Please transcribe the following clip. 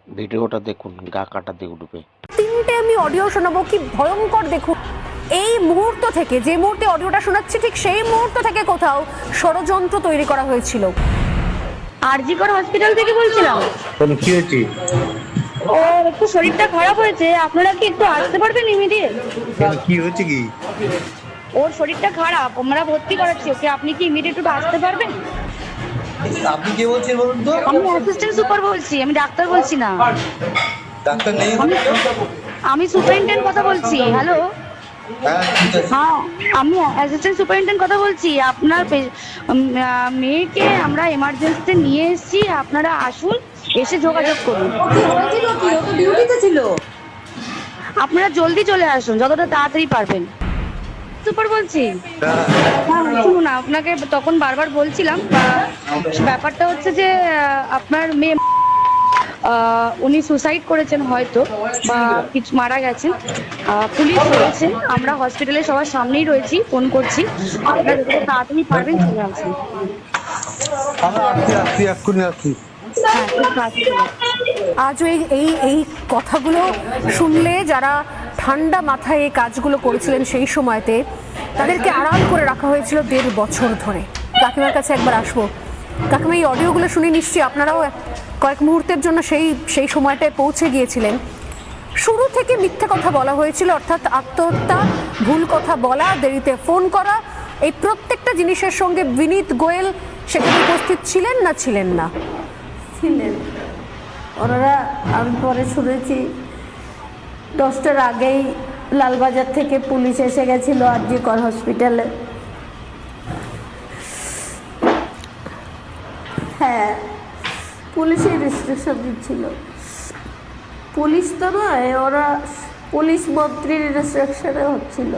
ভিডিওটা দেখুন, গা কাটা দিয়ে উঠবে। তিনটে আমি অডিও শোনাবো, কি ভয়ঙ্কর দেখুন। এই মুহূর্ত থেকে, যে মুহূর্তে অডিওটা শোনাচ্ছি ঠিক সেই মুহূর্ত থেকে কোথাও ষড়যন্ত্র তৈরি করা হয়েছিল। আরজিকর হসপিটাল থেকে বলছিলাম। কি হয়েছে? ওর একটু শরীরটা খারাপ হয়েছে, আপনারা কি একটু আসতে পারবেন ইমিডিয়েট? কি হয়েছে কি? ওর শরীরটা খারাপ, আমরা ভর্তি করাচ্ছি ওকে, আপনি কি ইমিডিয়েট একটু আসতে পারবেন? আপনি কে বলছেন বলুন তো? আমি অ্যাসিস্ট্যান্ট সুপার বলছি, আমি ডাক্তার বলছি না। ডাক্তার নেই? আমি সুপারিনটেন্ডেন্ট কথা বলছি। হ্যালো, হ্যাঁ ঠিক আছে। হ্যাঁ আমি অ্যাসিস্ট্যান্ট সুপারিনটেন্ডেন্ট কথা বলছি। আপনার মেয়েকে আমরা এমার্জেন্সিতে নিয়ে এসেছি, আপনারা আসুন, এসে যোগাযোগ করুন। আপনারা জলদি চলে আসুন, যতটা তাড়াতাড়ি পারবেন। সুপার বলছি। হ্যাঁ শুনুন, আপনাকে তখন বারবার বলছিলাম, ব্যাপারটা হচ্ছে যে আপনার মেয়ে উনি সুসাইড করেছেন হয়তো, বা কিছু মারা গেছেন। পুলিশ রয়েছে, আমরা হসপিটালে সবার সামনেই রয়েছি, ফোন করছি, আপনারা যত তাড়াতাড়ি পারবেন চলে আসুন। এক্ষুনি আসছি। হ্যাঁ খুব তাড়াতাড়ি চলে আসুন। আজও এই এই এই কথাগুলো শুনলে যারা ঠান্ডা মাথায় এই কাজগুলো করেছিলেন সেই সময়তে, তাদেরকে আড়াল করে রাখা হয়েছিল 1.5 বছর ধরে। কাকিমার কাছে একবার আসবো। কাকিমা, এই অডিওগুলো শুনে নিশ্চয়ই আপনারাও কয়েক মুহূর্তের জন্য সেই সময়টায় পৌঁছে গিয়েছিলেন। শুরু থেকে মিথ্যে কথা বলা হয়েছিল, অর্থাৎ আত্মহত্যা, ভুল কথা বলা, দেরিতে ফোন করা, এই প্রত্যেকটা জিনিসের সঙ্গে বিনীত গোয়েল সেখানে উপস্থিত ছিলেন না ছিলেন না? ছিলেন ওনারা। আমি পরে শুনেছি 10টার আগেই লালবাজার থেকে পুলিশ এসে গেছিল আরজিকর হসপিটালে। হ্যাঁ, পুলিশের রেস্ট্রিকশন দিচ্ছিল। পুলিশ তো নয়, ওরা পুলিশ মন্ত্রীর রেস্ট্রিকশনে হচ্ছিল।